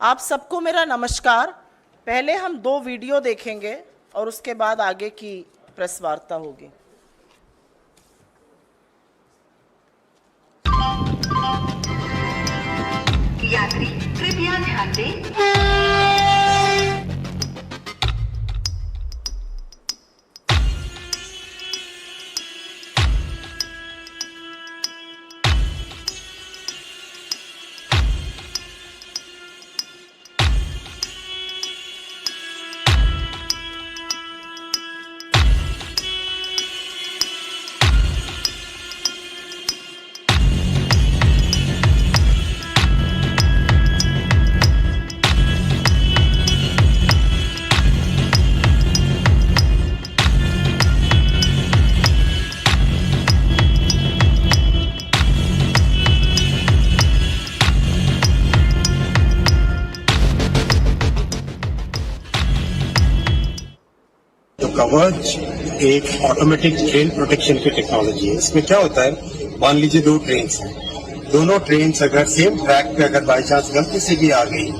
आप सबको मेरा नमस्कार। पहले हम 2 वीडियो देखेंगे और उसके बाद आगे की प्रेस वार्ता होगी। यात्री कृपया ध्यान दें। कवच एक ऑटोमेटिक ट्रेन प्रोटेक्शन की टेक्नोलॉजी है। इसमें क्या होता है, मान लीजिए 2 ट्रेन हैं, दोनों ट्रेन अगर सेम ट्रैक पे अगर बाई चांस गलती से भी आ गई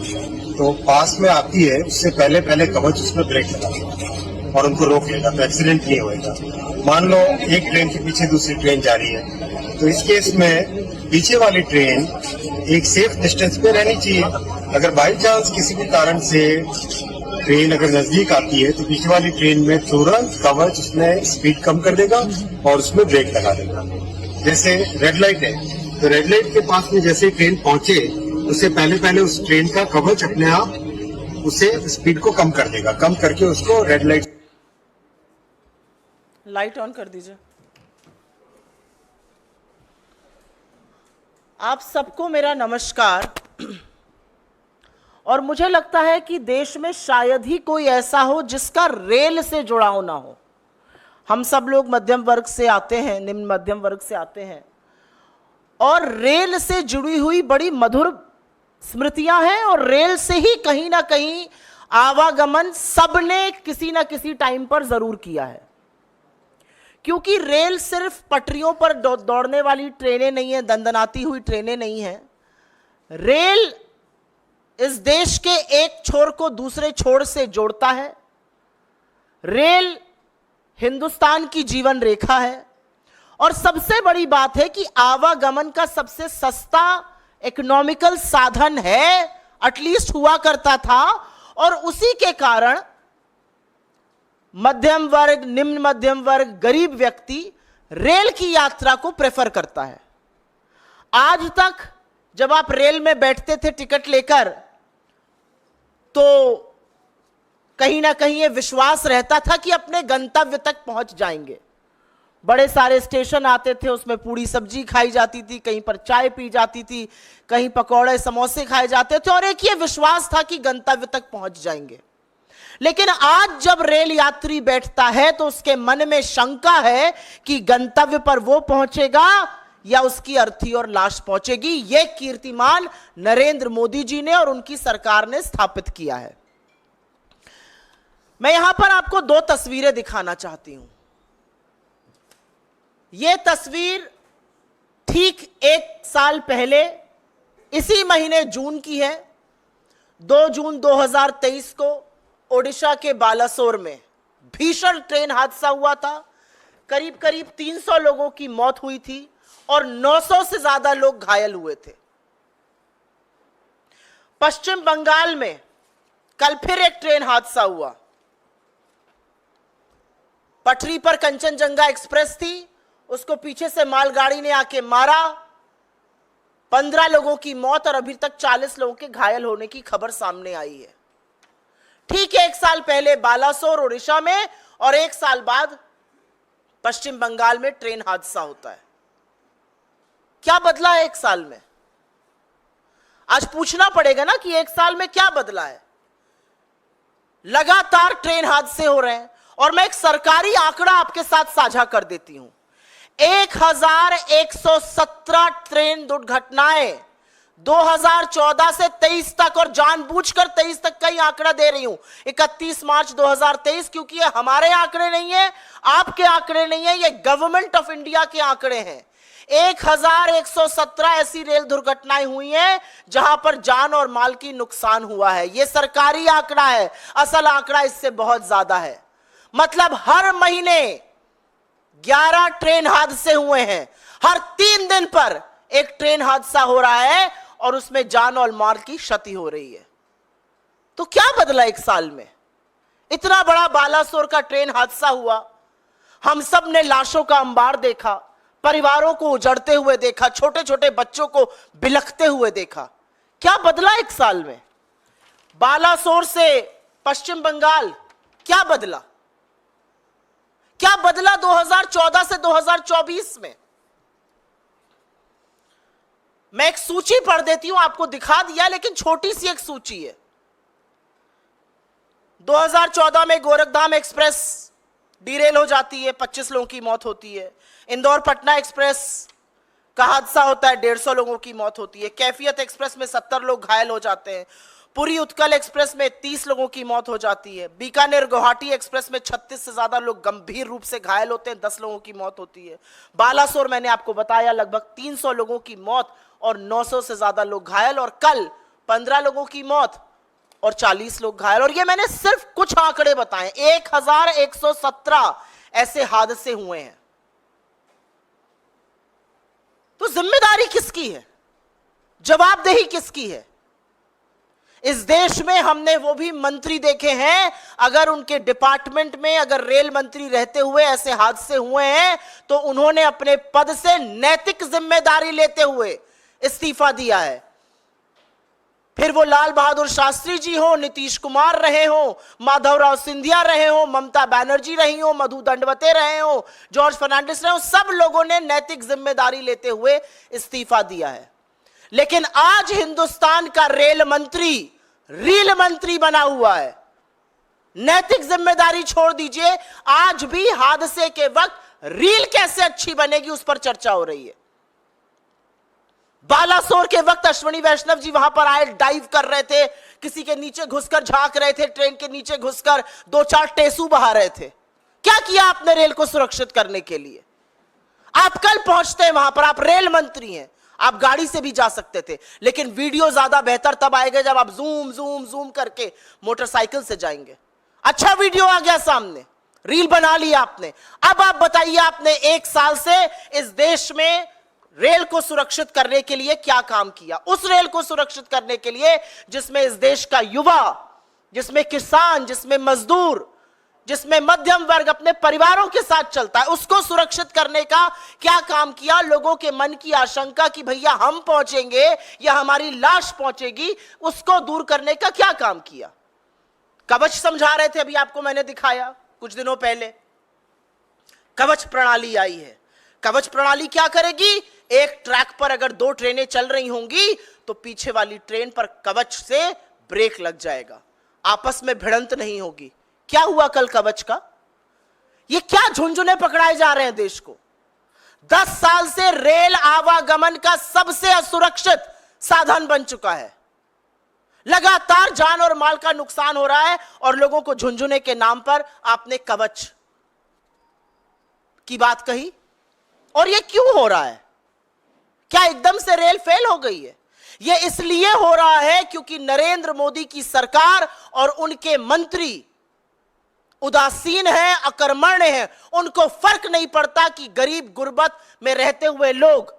तो पास में आती है, उससे पहले कवच उसमें ब्रेक लगा और उनको रोक लेगा, तो एक्सीडेंट नहीं होगा। मान लो एक ट्रेन के पीछे दूसरी ट्रेन जा रही है, तो इस केस में पीछे वाली ट्रेन एक सेफ डिस्टेंस पे रहनी चाहिए। अगर बाई चांस किसी भी कारण से ट्रेन अगर नजदीक आती है तो पीछे वाली ट्रेन में तुरंत कवच उसमें स्पीड कम कर देगा और उसमें ब्रेक लगा देगा। जैसे रेड लाइट है, तो रेड लाइट के पास में जैसे ट्रेन पहुंचे उससे पहले उस ट्रेन का कवच अपने आप उसे स्पीड को कम कर देगा, कम करके उसको रेड लाइट ऑन कर दीजिए। आप सबको मेरा नमस्कार। और मुझे लगता है कि देश में शायद ही कोई ऐसा हो जिसका रेल से जुड़ाव ना हो। हम सब लोग मध्यम वर्ग से आते हैं, निम्न मध्यम वर्ग से आते हैं, और रेल से जुड़ी हुई बड़ी मधुर स्मृतियां हैं, और रेल से ही कहीं ना कहीं आवागमन सबने किसी ना किसी टाइम पर जरूर किया है। क्योंकि रेल सिर्फ पटरियों पर दौड़ने वाली ट्रेनें नहीं है, दंदनाती हुई ट्रेनें नहीं है। रेल इस देश के एक छोर को दूसरे छोर से जोड़ता है। रेल हिंदुस्तान की जीवन रेखा है, और सबसे बड़ी बात है कि आवागमन का सबसे सस्ता इकोनॉमिकल साधन है, एटलीस्ट हुआ करता था। और उसी के कारण मध्यम वर्ग, निम्न मध्यम वर्ग, गरीब व्यक्ति रेल की यात्रा को प्रेफर करता है। आज तक जब आप रेल में बैठते थे टिकट लेकर, तो कहीं ना कहीं ये विश्वास रहता था कि अपने गंतव्य तक पहुंच जाएंगे। बड़े सारे स्टेशन आते थे, उसमें पूड़ी सब्जी खाई जाती थी, कहीं पर चाय पी जाती थी, कहीं पकौड़े समोसे खाए जाते थे, और एक ये विश्वास था कि गंतव्य तक पहुंच जाएंगे। लेकिन आज जब रेल यात्री बैठता है तो उसके मन में शंका है कि गंतव्य पर वो पहुंचेगा या उसकी अर्थी और लाश पहुंचेगी। यह कीर्तिमान नरेंद्र मोदी जी ने और उनकी सरकार ने स्थापित किया है। मैं यहां पर आपको 2 तस्वीरें दिखाना चाहती हूं। यह तस्वीर ठीक 1 साल पहले इसी महीने जून की है। 2 जून 2023 को ओडिशा के बालासोर में भीषण ट्रेन हादसा हुआ था। करीब 300 लोगों की मौत हुई थी और 900 से ज्यादा लोग घायल हुए थे। पश्चिम बंगाल में कल फिर एक ट्रेन हादसा हुआ। पटरी पर कंचनजंगा एक्सप्रेस थी, उसको पीछे से मालगाड़ी ने आके मारा। 15 लोगों की मौत और अभी तक 40 लोगों के घायल होने की खबर सामने आई है। ठीक 1 साल पहले बालासोर ओडिशा में, और 1 साल बाद पश्चिम बंगाल में ट्रेन हादसा होता है। क्या बदला है 1 साल में? आज पूछना पड़ेगा ना कि 1 साल में क्या बदला है। लगातार ट्रेन हादसे हो रहे हैं, और मैं एक सरकारी आंकड़ा आपके साथ साझा कर देती हूं। 1117 ट्रेन दुर्घटनाएं 2014 से 23 तक, और जानबूझकर 23 तक का ही आंकड़ा दे रही हूं, 31 मार्च 2023, क्योंकि ये हमारे आंकड़े नहीं है, आपके आंकड़े नहीं है, ये गवर्नमेंट ऑफ इंडिया के आंकड़े हैं। 1117 ऐसी रेल दुर्घटनाएं हुई हैं जहां पर जान और माल की नुकसान हुआ है। यह सरकारी आंकड़ा है, असल आंकड़ा इससे बहुत ज्यादा है। मतलब हर महीने 11 ट्रेन हादसे हुए हैं, हर 3 दिन पर एक ट्रेन हादसा हो रहा है और उसमें जान और माल की क्षति हो रही है। तो क्या बदला एक साल में? इतना बड़ा बालासोर का ट्रेन हादसा हुआ, हम सब ने लाशों का अंबार देखा, परिवारों को उजड़ते हुए देखा, छोटे छोटे बच्चों को बिलखते हुए देखा। क्या बदला एक साल में? बालासोर से पश्चिम बंगाल क्या बदला? क्या बदला 2014 से 2024 में? मैं एक सूची पढ़ देती हूं, आपको दिखा दिया, लेकिन छोटी सी एक सूची है। 2014 में गोरखधाम एक्सप्रेस डीरेल हो जाती है, 25 लोगों की मौत होती है। इंदौर पटना एक्सप्रेस का हादसा होता है, 150 लोगों की मौत होती है। कैफियत एक्सप्रेस में 70 लोग घायल हो जाते हैं। पुरी उत्कल एक्सप्रेस में 30 लोगों की मौत हो जाती है। बीकानेर गुवाहाटी एक्सप्रेस में 36 से ज्यादा लोग गंभीर रूप से घायल होते हैं, 10 लोगों की मौत होती है। बालासोर मैंने आपको बताया लगभग 300 लोगों की मौत और 900 से ज्यादा लोग घायल, और कल 15 लोगों की मौत और 40 लोग घायल। और ये मैंने सिर्फ कुछ आंकड़े बताए, 1117 ऐसे हादसे हुए हैं। तो जिम्मेदारी किसकी है? जवाबदेही किसकी है? इस देश में हमने वो भी मंत्री देखे हैं, अगर उनके डिपार्टमेंट में अगर रेल मंत्री रहते हुए ऐसे हादसे हुए हैं तो उन्होंने अपने पद से नैतिक जिम्मेदारी लेते हुए इस्तीफा दिया है। फिर वो लाल बहादुर शास्त्री जी हो, नीतीश कुमार रहे हो, माधवराव सिंधिया रहे हो, ममता बनर्जी रही हो, मधु दंडवते रहे हो, जॉर्ज फर्नांडिस रहे हो, सब लोगों ने नैतिक जिम्मेदारी लेते हुए इस्तीफा दिया है। लेकिन आज हिंदुस्तान का रेल मंत्री रील मंत्री बना हुआ है। नैतिक जिम्मेदारी छोड़ दीजिए, आज भी हादसे के वक्त रील कैसे अच्छी बनेगी उस पर चर्चा हो रही है। बालासोर के वक्त अश्विनी वैष्णव जी वहां पर आए, डाइव कर रहे थे, किसी के नीचे घुसकर झांक रहे थे, ट्रेन के नीचे घुसकर 2-4 टेसू बहा रहे थे। क्या किया आपने रेल को सुरक्षित करने के लिए? आप कल पहुंचते हैं वहां पर, आप रेल मंत्री हैं, आप गाड़ी से भी जा सकते थे, लेकिन वीडियो ज्यादा बेहतर तब आएगा जब आप जूम जूम जूम करके मोटरसाइकिल से जाएंगे। अच्छा वीडियो आ गया सामने, रील बना लिया आपने। अब आप बताइए, आपने 1 साल से इस देश में रेल को सुरक्षित करने के लिए क्या काम किया? उस रेल को सुरक्षित करने के लिए जिसमें इस देश का युवा, जिसमें किसान, जिसमें मजदूर, जिसमें मध्यम वर्ग अपने परिवारों के साथ चलता है, उसको सुरक्षित करने का क्या काम किया? लोगों के मन की आशंका कि भैया हम पहुंचेंगे या हमारी लाश पहुंचेगी, उसको दूर करने का क्या काम किया? कवच समझा रहे थे, अभी आपको मैंने दिखाया कुछ दिनों पहले। कवच प्रणाली आई है। कवच प्रणाली क्या करेगी? एक ट्रैक पर अगर 2 ट्रेनें चल रही होंगी तो पीछे वाली ट्रेन पर कवच से ब्रेक लग जाएगा, आपस में भिड़ंत नहीं होगी। क्या हुआ कल कवच का? ये क्या झुंझुने पकड़ाए जा रहे हैं देश को? 10 साल से रेल आवागमन का सबसे असुरक्षित साधन बन चुका है। लगातार जान और माल का नुकसान हो रहा है और लोगों को झुंझुने के नाम पर आपने कवच की बात कही। और ये क्यों हो रहा है? क्या एकदम से रेल फेल हो गई है? ये इसलिए हो रहा है क्योंकि नरेंद्र मोदी की सरकार और उनके मंत्री उदासीन हैं, अकर्मण्य हैं। उनको फर्क नहीं पड़ता कि गरीब गुर्बत में रहते हुए लोग,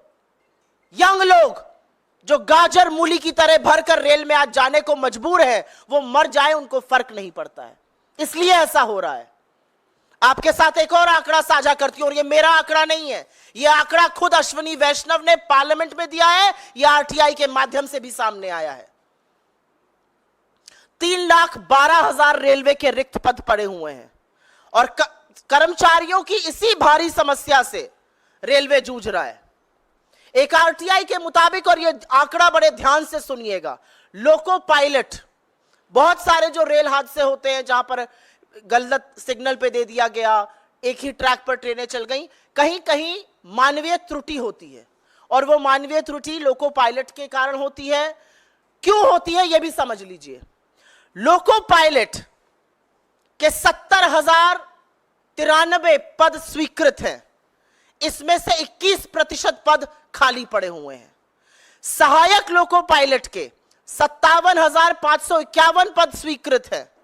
यंग लोग जो गाजर मूली की तरह भरकर रेल में आज जाने को मजबूर है, वो मर जाए, उनको फर्क नहीं पड़ता है। इसलिए ऐसा हो रहा है। आपके साथ एक और आंकड़ा साझा करती हूं, और ये मेरा आंकड़ा नहीं है, ये आंकड़ा खुद अश्विनी वैष्णव ने पार्लियामेंट में दिया है, यह आरटीआई के माध्यम से भी सामने आया है। 3,12,000 रेलवे के रिक्त पद पड़े हुए हैं और कर्मचारियों की इसी भारी समस्या से रेलवे जूझ रहा है। एक आरटीआई के मुताबिक, और ये आंकड़ा बड़े ध्यान से सुनिएगा, लोको पायलट, बहुत सारे जो रेल हादसे होते हैं जहां पर गलत सिग्नल पे दे दिया गया, एक ही ट्रैक पर ट्रेनें चल गई, कहीं कहीं मानवीय त्रुटि होती है, और वो मानवीय त्रुटि लोको पायलट के कारण होती है। क्यों होती है ये भी समझ लीजिए। लोको पायलट के 70,093 पद स्वीकृत हैं। इसमें से 21% पद खाली पड़े हुए हैं। सहायक लोको पायलट के 57,551 पद स्वीकृत है,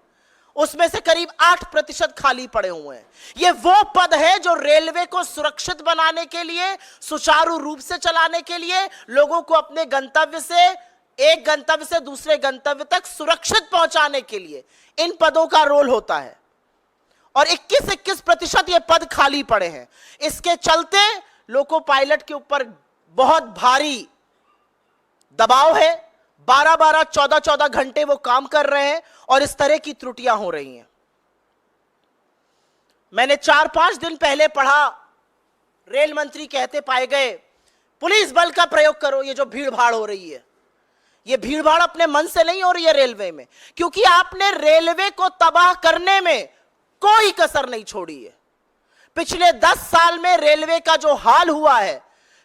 उसमें से करीब 8% खाली पड़े हुए हैं। ये वो पद है जो रेलवे को सुरक्षित बनाने के लिए, सुचारू रूप से चलाने के लिए, लोगों को अपने गंतव्य से, एक गंतव्य से दूसरे गंतव्य तक सुरक्षित पहुंचाने के लिए इन पदों का रोल होता है। और 21% ये पद खाली पड़े हैं। इसके चलते लोको पायलट के ऊपर बहुत भारी दबाव है। 12-12, 14-14 घंटे वो काम कर रहे हैं और इस तरह की त्रुटियां हो रही हैं। मैंने 4-5 दिन पहले पढ़ा, रेल मंत्री कहते पाए गए पुलिस बल का प्रयोग करो। ये जो भीड़ भाड़ हो रही है, ये भीड़ भाड़ अपने मन से नहीं हो रही है रेलवे में, क्योंकि आपने रेलवे को तबाह करने में कोई कसर नहीं छोड़ी है। पिछले 10 साल में रेलवे का जो हाल हुआ है,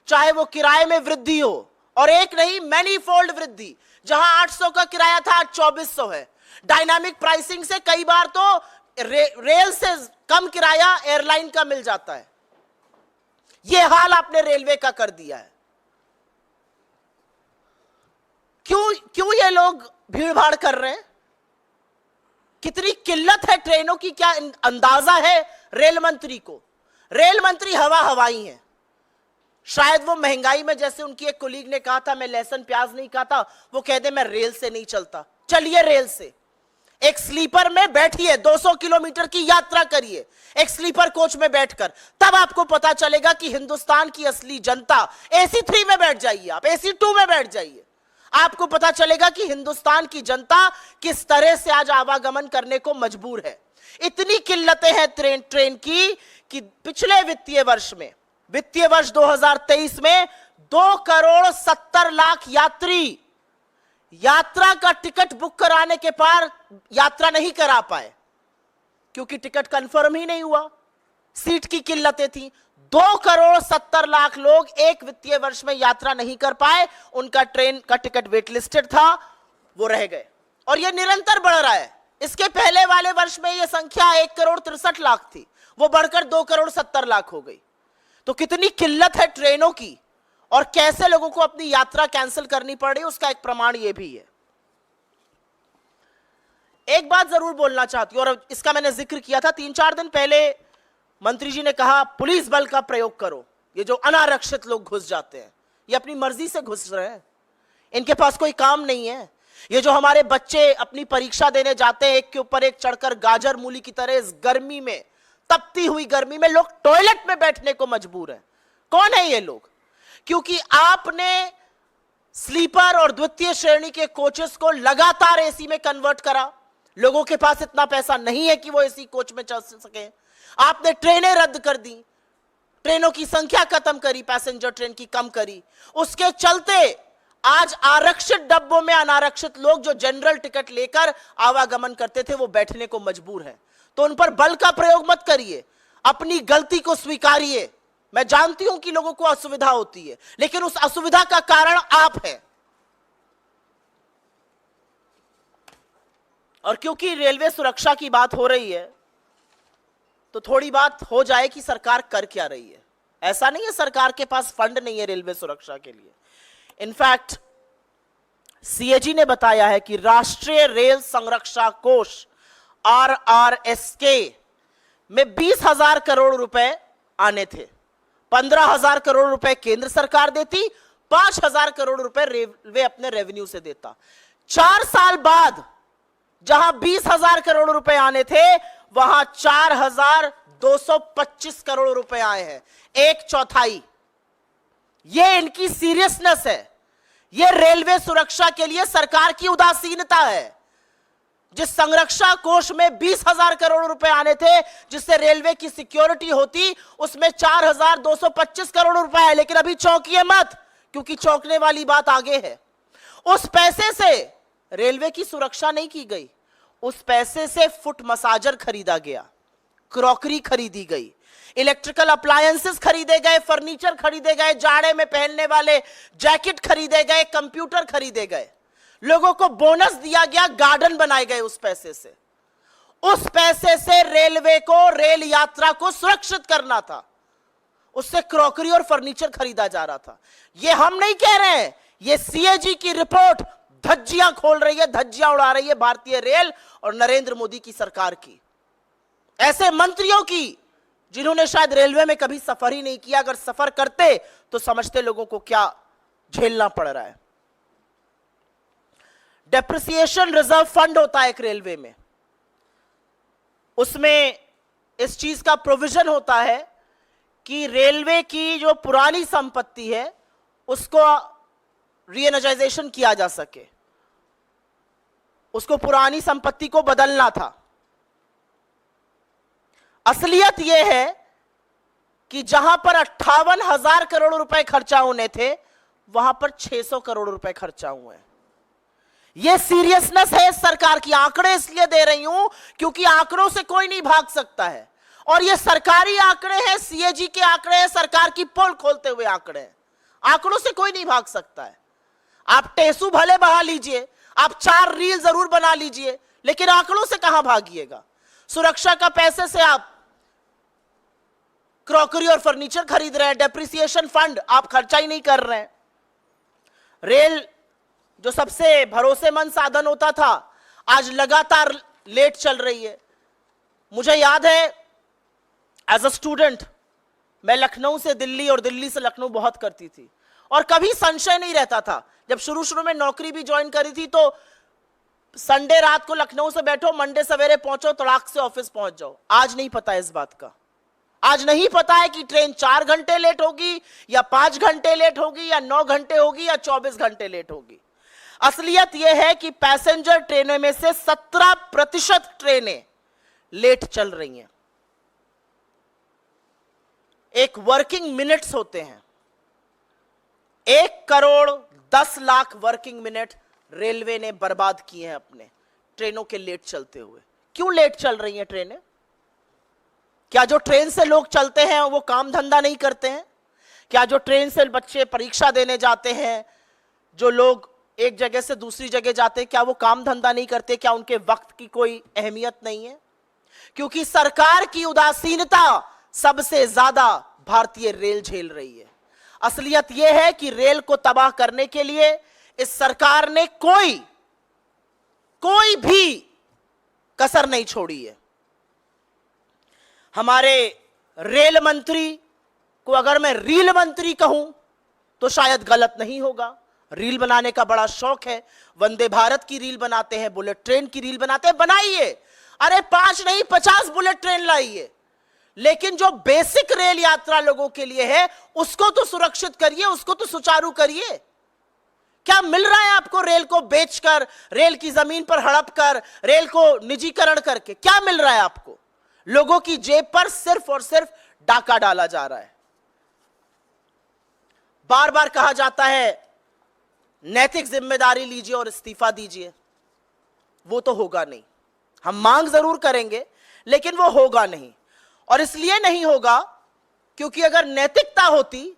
चाहे वो किराए में वृद्धि हो, और एक नहीं मैनीफोल्ड वृद्धि, जहां 800 का किराया था आज 2400 है। डायनामिक प्राइसिंग से कई बार तो रेल से कम किराया एयरलाइन का मिल जाता है। यह हाल आपने रेलवे का कर दिया है। क्यों ये लोग भीड़ भाड़ कर रहे हैं? कितनी किल्लत है ट्रेनों की, क्या अंदाजा है रेल मंत्री को? रेल मंत्री हवाई हैं। शायद वो महंगाई में, जैसे उनकी एक कोलीग ने कहा था मैं लहसुन प्याज नहीं खाता, वो कह दे मैं रेल से नहीं चलता। चलिए रेल से, एक स्लीपर में बैठिए, 200 किलोमीटर की यात्रा करिए एक स्लीपर कोच में बैठकर, तब आपको पता चलेगा कि हिंदुस्तान की असली जनता, AC 3 में बैठ जाइए, आप AC 2 में बैठ जाइए, आपको पता चलेगा कि हिंदुस्तान की जनता किस तरह से आज आवागमन करने को मजबूर है। इतनी किल्लतें हैं ट्रेन की कि पिछले वित्तीय वर्ष में, वित्तीय वर्ष 2023 में 2,70,00,000 यात्री यात्रा का टिकट बुक कराने के पार यात्रा नहीं करा पाए, क्योंकि टिकट कंफर्म ही नहीं हुआ, सीट की किल्लतें थी। 2,70,00,000 लोग एक वित्तीय वर्ष में यात्रा नहीं कर पाए, उनका ट्रेन का टिकट वेट लिस्टेड था, वो रह गए, और यह निरंतर बढ़ रहा है। इसके पहले वाले वर्ष में यह संख्या 1,63,00,000 थी, वो बढ़कर 2,70,00,000 हो गई। तो कितनी किल्लत है ट्रेनों की, और कैसे लोगों को अपनी यात्रा कैंसिल करनी पड़ रही है, उसका एक प्रमाण यह भी है। एक बात जरूर बोलना चाहती हूं, और इसका मैंने जिक्र किया था 3-4 दिन पहले, मंत्री जी ने कहा पुलिस बल का प्रयोग करो। ये जो अनारक्षित लोग घुस जाते हैं, ये अपनी मर्जी से घुस रहे हैं, इनके पास कोई काम नहीं है। ये जो हमारे बच्चे अपनी परीक्षा देने जाते हैं, एक के ऊपर एक चढ़कर गाजर मूली की तरह, इस गर्मी में, तपती हुई गर्मी में लोग टॉयलेट में बैठने को मजबूर हैं। कौन है ये लोग? क्योंकि आपने स्लीपर और द्वितीय श्रेणी के कोचेस को लगातार AC में कन्वर्ट करा। लोगों के पास इतना पैसा नहीं है कि वो AC कोच में चल सके। आपने ट्रेनें रद्द कर दी, ट्रेनों की संख्या खत्म करी, पैसेंजर ट्रेन की कम करी। उसके चलते आज आरक्षित डब्बों में अनारक्षित लोग जो जनरल टिकट लेकर आवागमन करते थे, वो बैठने को मजबूर हैं। तो उन पर बल का प्रयोग मत करिए, अपनी गलती को स्वीकारिए। मैं जानती हूं कि लोगों को असुविधा होती है, लेकिन उस असुविधा का कारण आप हैं। और क्योंकि रेलवे सुरक्षा की बात हो रही है, तो थोड़ी बात हो जाए कि सरकार कर क्या रही है। ऐसा नहीं है सरकार के पास फंड नहीं है रेलवे सुरक्षा के लिए। इनफैक्ट CAG ने बताया है कि राष्ट्रीय रेल संरक्षा कोष RRSK में 20,000 करोड़ रुपए आने थे। 15,000 करोड़ रुपए केंद्र सरकार देती, 5,000 करोड़ रुपए रेलवे अपने रेवेन्यू से देता। 4 साल बाद जहां 20,000 करोड़ रुपए आने थे, वहां 4,225 करोड़ रुपए आए हैं, 1/4। यह इनकी सीरियसनेस है, यह रेलवे सुरक्षा के लिए सरकार की उदासीनता है। जिस संरक्षा कोष में 20,000 करोड़ रुपए आने थे, जिससे रेलवे की सिक्योरिटी होती, उसमें 4,225 करोड़ रुपए है। लेकिन अभी चौंकिए मत, क्योंकि चौंकने वाली बात आगे है। उस पैसे से रेलवे की सुरक्षा नहीं की गई, उस पैसे से फुट मसाजर खरीदा गया, क्रॉकरी खरीदी गई, इलेक्ट्रिकल अप्लायंसेस खरीदे गए, फर्नीचर खरीदे गए, जाड़े में पहनने वाले जैकेट खरीदे गए, कंप्यूटर खरीदे गए, लोगों को बोनस दिया गया, गार्डन बनाए गए उस पैसे से। उस पैसे से रेलवे को, रेल यात्रा को सुरक्षित करना था। उससे क्रॉकरी और फर्नीचर खरीदा जा रहा था। ये हम नहीं कह रहे हैं, ये सीएजी की रिपोर्ट धज्जियां खोल रही है, धज्जियां उड़ा रही है भारतीय रेल और नरेंद्र मोदी की सरकार की, ऐसे मंत्रियों की जिन्होंने शायद रेलवे में कभी सफर ही नहीं किया। अगर सफर करते तो समझते लोगों को क्या झेलना पड़ रहा है। डेप्रिसिएशन रिजर्व फंड होता है एक रेलवे में, उसमें इस चीज का प्रोविजन होता है कि रेलवे की जो पुरानी संपत्ति है उसको रीएनर्जाइजेशन किया जा सके, उसको पुरानी संपत्ति को बदलना था। असलियत यह है कि जहां पर 58,000 करोड़ रुपए खर्चा होने थे वहां पर 600 करोड़ रुपए खर्चा हुए हैं। यह सीरियसनेस है इस सरकार की। आंकड़े इसलिए दे रही हूं क्योंकि आंकड़ों से कोई नहीं भाग सकता है, और ये सरकारी आंकड़े हैं, सीएजी के आंकड़े हैं, सरकार की पोल खोलते हुए आंकड़े हैं। आंकड़ों से कोई नहीं भाग सकता है। आप टेसू भले बहा लीजिए, आप 4 रील जरूर बना लीजिए, लेकिन आंकड़ों से कहां भागिएगा। सुरक्षा का पैसे से आप क्रॉकरी और फर्नीचर खरीद रहे हैं, डेप्रिसिएशन फंड आप खर्चा ही नहीं कर रहे हैं। रेल जो सबसे भरोसेमंद साधन होता था आज लगातार लेट चल रही है। मुझे याद है एज अ स्टूडेंट मैं लखनऊ से दिल्ली और दिल्ली से लखनऊ बहुत करती थी, और कभी संशय नहीं रहता था। जब शुरू में नौकरी भी ज्वाइन करी थी तो संडे रात को लखनऊ से बैठो, मंडे सवेरे पहुंचो, तड़ाक से ऑफिस पहुंच जाओ। आज नहीं पता इस बात का। आज नहीं पता है कि ट्रेन 4 घंटे लेट होगी या 5 घंटे लेट होगी या 9 घंटे होगी या 24 घंटे लेट होगी। असलियत यह है कि पैसेंजर ट्रेनों में से 17% ट्रेनें लेट चल रही हैं। एक वर्किंग मिनट्स होते हैं, 1,10,00,000 वर्किंग मिनट रेलवे ने बर्बाद किए हैं अपने ट्रेनों के लेट चलते हुए। क्यों लेट चल रही हैं ट्रेनें? क्या जो ट्रेन से लोग चलते हैं वो काम धंधा नहीं करते हैं? क्या जो ट्रेन से बच्चे परीक्षा देने जाते हैं, जो लोग एक जगह से दूसरी जगह जाते हैं, क्या वो काम धंधा नहीं करते? क्या उनके वक्त की कोई अहमियत नहीं है? क्योंकि सरकार की उदासीनता सबसे ज्यादा भारतीय रेल झेल रही है। असलियत यह है कि रेल को तबाह करने के लिए इस सरकार ने कोई भी कसर नहीं छोड़ी है। हमारे रेल मंत्री को अगर मैं रील मंत्री कहूं तो शायद गलत नहीं होगा। रील बनाने का बड़ा शौक है, वंदे भारत की रील बनाते हैं, बुलेट ट्रेन की रील बनाते हैं, बनाइए। अरे 5 नहीं 50 बुलेट ट्रेन लाइए, लेकिन जो बेसिक रेल यात्रा लोगों के लिए है उसको तो सुरक्षित करिए, उसको तो सुचारू करिए। क्या मिल रहा है आपको रेल को बेचकर, रेल की जमीन पर हड़प कर, रेल को निजीकरण करके? क्या मिल रहा है आपको? लोगों की जेब पर सिर्फ और सिर्फ डाका डाला जा रहा है। बार बार कहा जाता है नैतिक जिम्मेदारी लीजिए और इस्तीफा दीजिए। वो तो होगा नहीं। हम मांग जरूर करेंगे लेकिन वो होगा नहीं। और इसलिए नहीं होगा क्योंकि अगर नैतिकता होती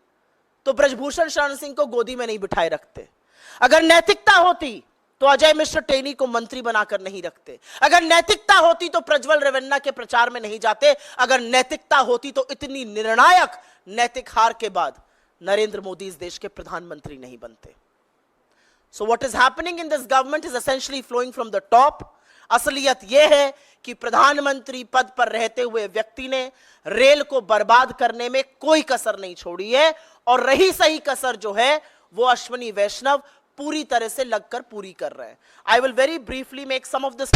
तो ब्रजभूषण शरण सिंह को गोदी में नहीं बिठाए रखते। अगर नैतिकता होती तो अजय मिश्र टेनी को मंत्री बनाकर नहीं रखते। अगर नैतिकता होती तो प्रज्वल रेवन्ना के प्रचार में नहीं जाते। अगर नैतिकता होती तो इतनी निर्णायक नैतिक हार के बाद नरेंद्र मोदी इस देश के प्रधानमंत्री नहीं बनते। So what is happening in this government is essentially flowing from the top. असलियत यह है कि प्रधानमंत्री पद पर रहते हुए व्यक्ति ने रेल को बर्बाद करने में कोई कसर नहीं छोड़ी है, और रही सही कसर जो है वो अश्विनी वैष्णव पूरी तरह से लगकर पूरी कर रहे हैं। I will very briefly make some of this